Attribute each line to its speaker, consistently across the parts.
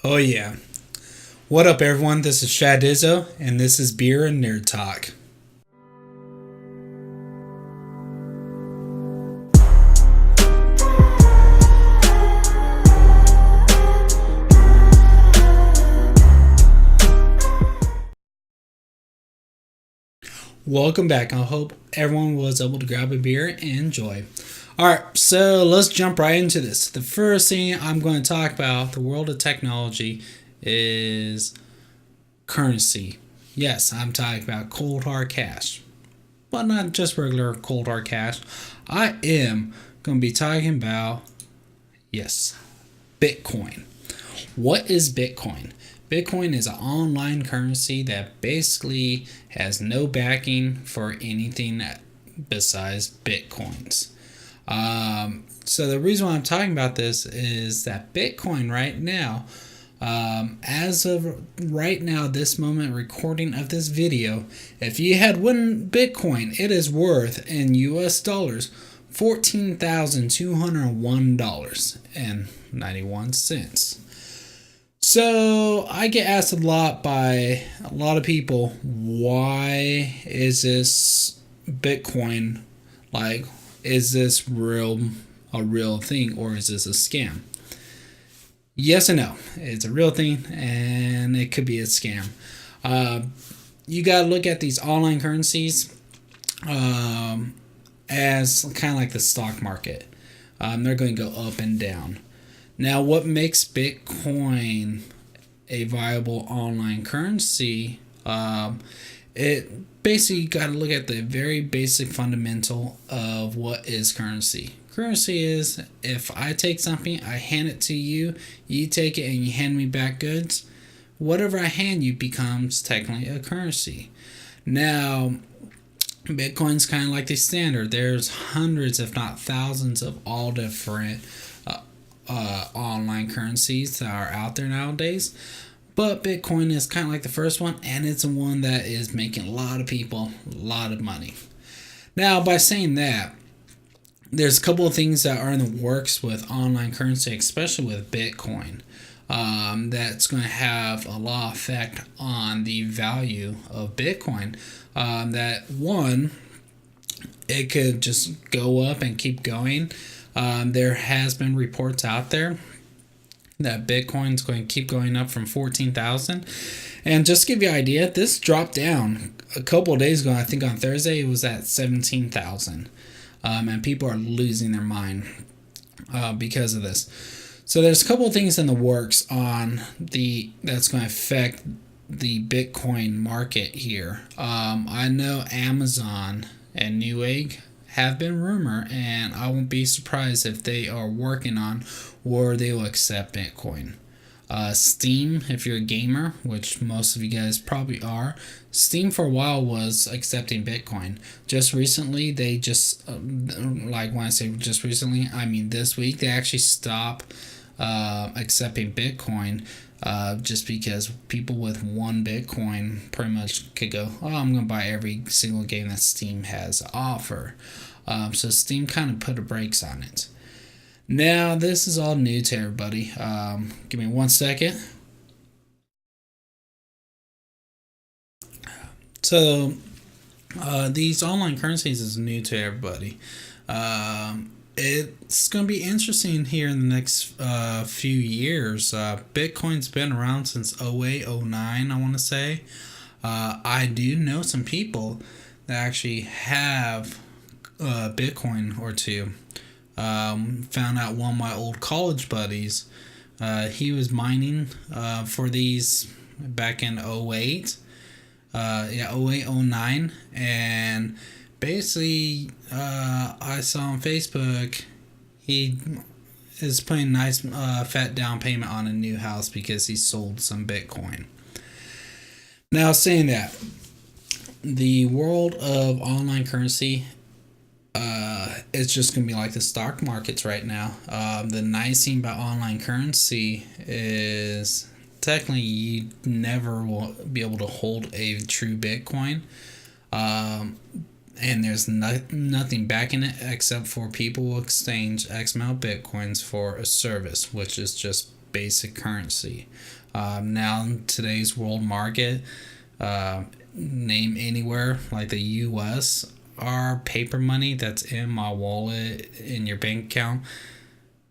Speaker 1: Oh yeah. What up everyone? This is Shad Izzo and this is Beer and Nerd Talk. Welcome back. I hope everyone was able to grab a beer and enjoy. Alright, so let's jump right into this. The first thing I'm going to talk about, the world of technology, is currency. Yes, I'm talking about cold hard cash. But not just regular cold hard cash. I am going to be talking about, yes, Bitcoin. What is Bitcoin? Bitcoin is an online currency that basically has no backing for anything besides Bitcoins. So the reason why I'm talking about this is that Bitcoin right now, as of right now, this moment recording of this video, if you had one Bitcoin, it is worth in US dollars $14,201.91. So I get asked a lot by a lot of people, why is this Bitcoin, like, is this a real thing, or is this a scam? Yes and no. It's a real thing and it could be a scam. You got to look at these online currencies as kind of like the stock market. They're going to go up and down. Now, what makes Bitcoin a viable online currency? It basically got to look at the very basic fundamental of what is currency. Currency is, if I take something, I hand it to you, you take it and you hand me back goods, whatever I hand you becomes technically a currency. Now, Bitcoin's kind of like the standard. There's hundreds, if not thousands, of all different online currencies that are out there nowadays. But Bitcoin is kind of like the first one, and it's the one that is making a lot of people a lot of money. Now, by saying that, there's a couple of things that are in the works with online currency, especially with Bitcoin, that's going to have a lot of effect on the value of Bitcoin. That one, it could just go up and keep going. There has been reports out there that Bitcoin's going to keep going up from 14,000. And just to give you an idea, this dropped down a couple of days ago. I think on Thursday it was at 17,000. And people are losing their mind because of this. So there's a couple of things in the works that's going to affect the Bitcoin market here. I know Amazon and Newegg have been rumored, and I won't be surprised if they are working on where they will accept Bitcoin. Steam, if you're a gamer, which most of you guys probably are, Steam for a while was accepting Bitcoin. Just recently, they just, like when I say just recently, I mean this week, they actually stopped accepting Bitcoin just because people with one Bitcoin pretty much could go, oh, I'm going to buy every single game that Steam has to offer. So Steam kind of put a brakes on it. Now, this is all new to everybody. Give me 1 second. So, these online currencies is new to everybody. It's going to be interesting here in the next few years. Bitcoin's been around since 08, 09, I want to say. I do know some people that actually have Bitcoin or two. Found out one of my old college buddies, he was mining for these back in 08. 08, 09. And basically, I saw on Facebook, he is putting a nice fat down payment on a new house because he sold some Bitcoin. Now, saying that, the world of online currency, it's just going to be like the stock markets right now. The nice thing about online currency is technically you never will be able to hold a true Bitcoin. And there's nothing backing it except for people will exchange X amount of Bitcoins for a service, which is just basic currency. Now in today's world market, name anywhere like the US, our paper money that's in my wallet, in your bank account,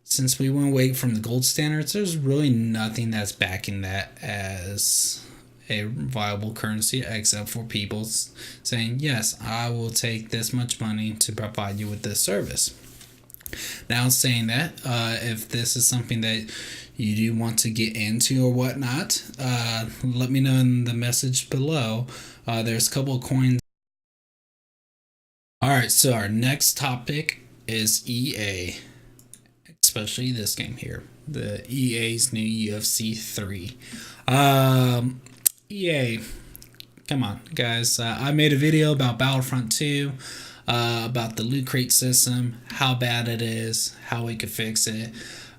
Speaker 1: since we went away from the gold standards, there's really nothing that's backing that as a viable currency except for people saying, yes, I will take this much money to provide you with this service. Now, saying that, if this is something that you do want to get into or whatnot, let me know in the message below. There's a couple of coins. Alright, so our next topic is EA. Especially this game here, the EA's new UFC 3. EA, come on, guys. I made a video about Battlefront 2, about the loot crate system, how bad it is, how we could fix it,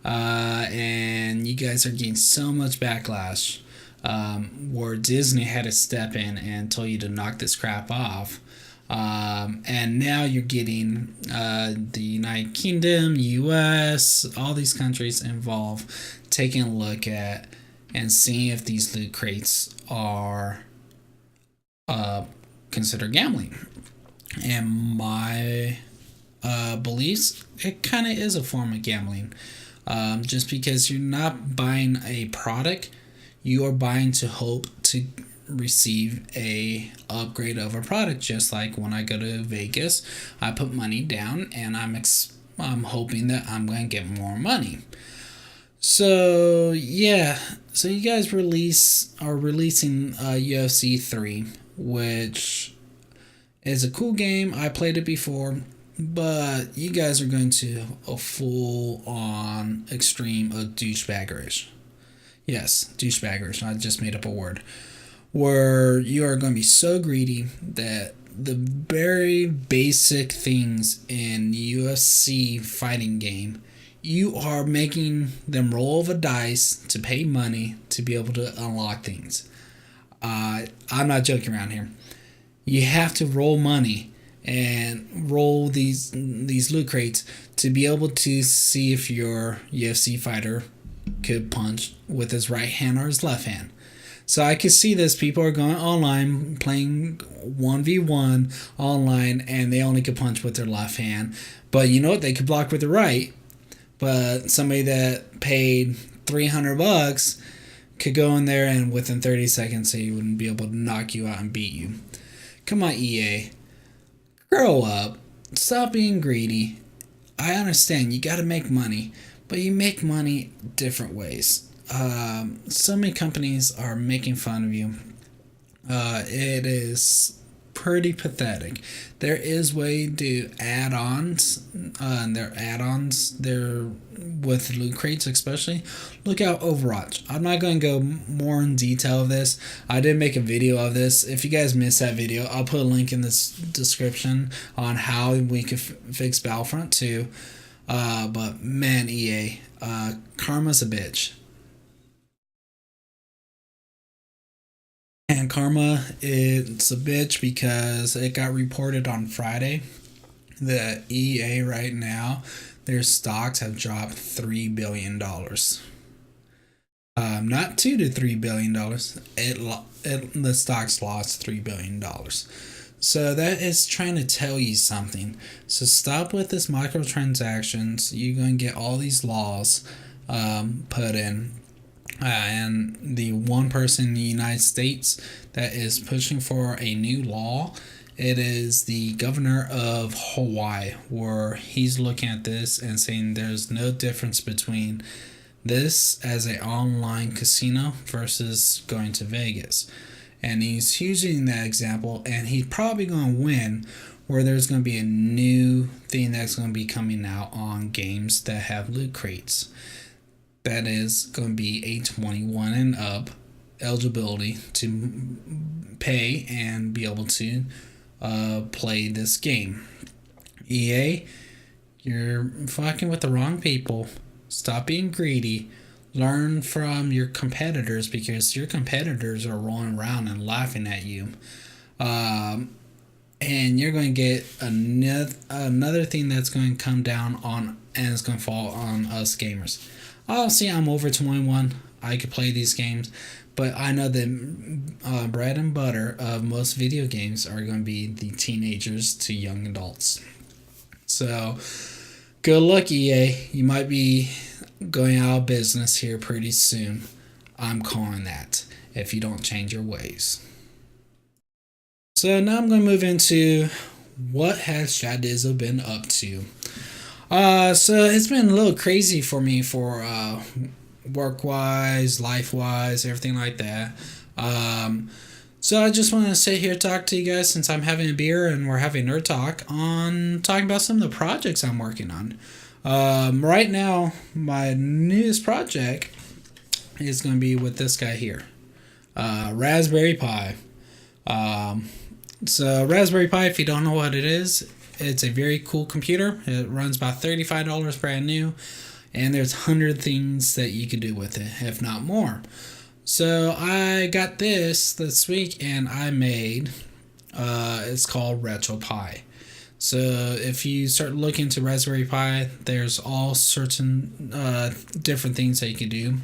Speaker 1: and you guys are getting so much backlash, where Disney had to step in and tell you to knock this crap off. And now you're getting the United Kingdom, US, all these countries involved, taking a look at and seeing if these loot crates are considered gambling. And my beliefs, it kind of is a form of gambling. Just because you're not buying a product, you are buying to hope to receive a upgrade of a product. Just like when I go to Vegas, I put money down and I'm hoping that I'm going to get more money. So yeah, so you guys are releasing UFC 3, which is a cool game. I played it before, but you guys are going to a full on extreme of douchebaggerish. Yes, douchebaggerish. I just made up a word. Where you are going to be so greedy that the very basic things in UFC fighting game, you are making them roll of a dice to pay money to be able to unlock things. I'm not joking around here. You have to roll money and roll these loot crates to be able to see if your UFC fighter could punch with his right hand or his left hand. So I can see this. People are going online, playing 1v1 online, and they only could punch with their left hand. But you know what? They could block with the right. But somebody that paid $300 could go in there and within 30 seconds he wouldn't be able to knock you out and beat you. Come on, EA. Grow up. Stop being greedy. I understand you got to make money, but you make money different ways. So many companies are making fun of you. It is pretty pathetic. There is way to do add-ons, and their add-ons, they're with loot crates especially. Look out Overwatch. I'm not going to go more in detail of this. I did make a video of this. If you guys missed that video, I'll put a link in this description on how we can fix Battlefront 2. But man, EA, karma's a bitch. And karma, it's a bitch because it got reported on Friday that EA right now, their stocks have dropped $3 billion. Not $2 to $3 billion. The stocks lost $3 billion. So that is trying to tell you something. So stop with this microtransactions. You're going to get all these laws put in. And the one person in the United States that is pushing for a new law, it is the governor of Hawaii, where he's looking at this and saying there's no difference between this as an online casino versus going to Vegas. And he's using that example, and he's probably going to win, where there's going to be a new thing that's going to be coming out on games that have loot crates. That is going to be a 21 and up eligibility to pay and be able to play this game. EA, you're fucking with the wrong people. Stop being greedy. Learn from your competitors, because your competitors are rolling around and laughing at you. And you're going to get another thing that's going to come down on, and it's going to fall on us gamers. Obviously, I'm over 21. I could play these games, but I know the bread and butter of most video games are going to be the teenagers to young adults. So, good luck, EA. You might be going out of business here pretty soon. I'm calling that if you don't change your ways. So now I'm going to move into what has Shadizzle been up to. So it's been a little crazy for me for work wise, life wise, everything like that. So I just want to sit here talk to you guys since I'm having a beer and we're having nerd talk on talking about some of the projects I'm working on. Right now, my newest project is going to be with this guy here, Raspberry Pi. So Raspberry Pi, if you don't know what it is, it's a very cool computer. It runs about $35 brand new, and there's 100 things that you can do with it, if not more. So I got this week, and I made, it's called RetroPie. So if you start looking into Raspberry Pi, there's all certain different things that you can do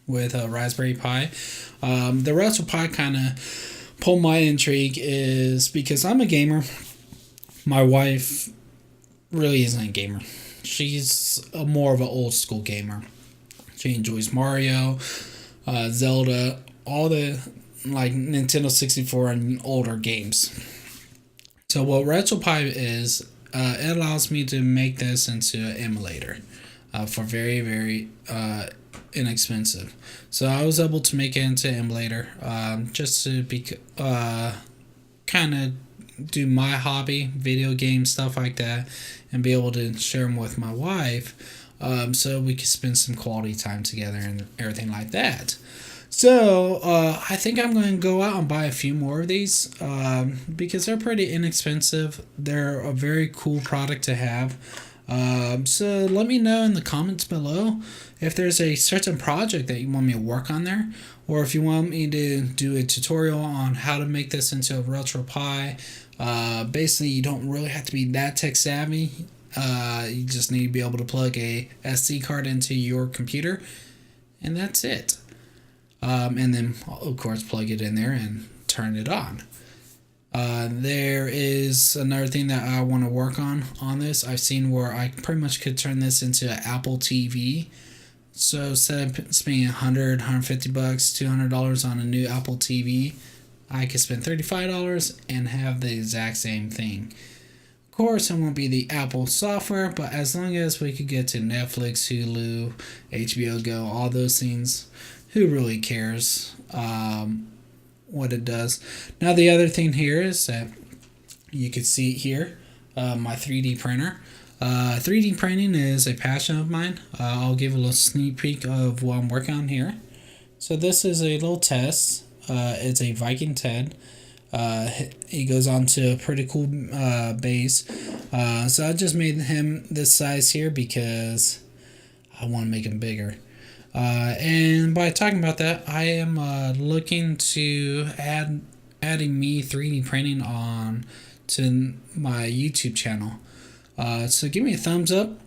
Speaker 1: with a Raspberry Pi. The RetroPie kind of pulled my intrigue is because I'm a gamer. My wife really isn't a gamer. She's more of an old school gamer. She enjoys Mario, Zelda, all the like Nintendo 64 and older games. So what RetroPie is, it allows me to make this into an emulator for very, very inexpensive. So I was able to make it into an emulator just to be kind of do my hobby, video games, stuff like that, and be able to share them with my wife so we could spend some quality time together and everything like that. So I think I'm going to go out and buy a few more of these because they're pretty inexpensive. They're a very cool product to have. So let me know in the comments below if there's a certain project that you want me to work on there, or if you want me to do a tutorial on how to make this into a RetroPie. Basically, you don't really have to be that tech savvy. You just need to be able to plug a SD card into your computer, and that's it. And then, of course, plug it in there and turn it on. There is another thing that I want to work on this. I've seen where I pretty much could turn this into an Apple TV. So instead of spending $100, $150, $200 on a new Apple TV, I could spend $35 and have the exact same thing. Of course, it won't be the Apple software, but as long as we could get to Netflix, Hulu, HBO Go, all those things, who really cares what it does? Now, the other thing here is that you can see here my 3D printer. 3D printing is a passion of mine. I'll give a little sneak peek of what I'm working on here. So this is a little test. It's a Viking Ted. He goes on to a pretty cool base. So I just made him this size here because I want to make him bigger. And by talking about that, I am looking to adding me 3D printing on to my YouTube channel. So give me a thumbs up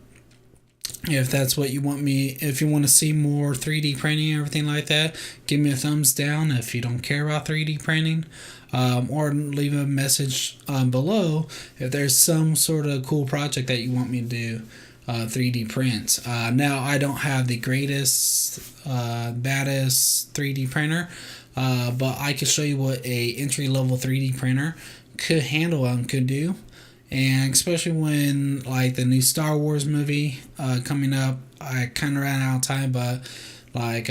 Speaker 1: if that's what you want me. If you want to see more 3D printing and everything like that, give me a thumbs down if you don't care about 3D printing. Or leave a message below if there's some sort of cool project that you want me to do. 3D prints. Now I don't have the greatest, baddest 3D printer, but I can show you what a entry-level 3D printer could handle and could do. And especially when like the new Star Wars movie coming up, I kind of ran out of time, but like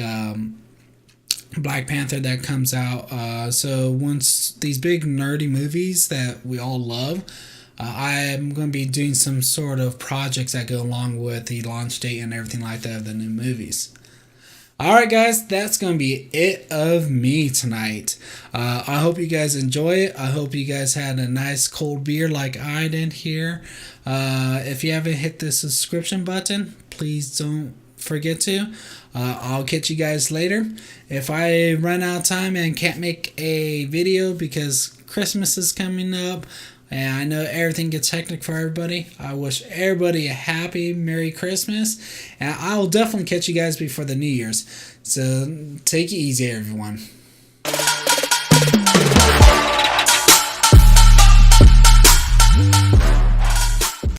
Speaker 1: Black Panther that comes out. So once these big nerdy movies that we all love, I'm going to be doing some sort of projects that go along with the launch date and everything like that of the new movies. Alright guys, that's going to be it of me tonight. I hope you guys enjoy it. I hope you guys had a nice cold beer like I did here. If you haven't hit the subscription button, please don't forget to. I'll catch you guys later. If I run out of time and can't make a video because Christmas is coming up, And I know everything gets hectic for everybody. I wish everybody a happy Merry Christmas. And I will definitely catch you guys before the New Year's. So take it easy, everyone.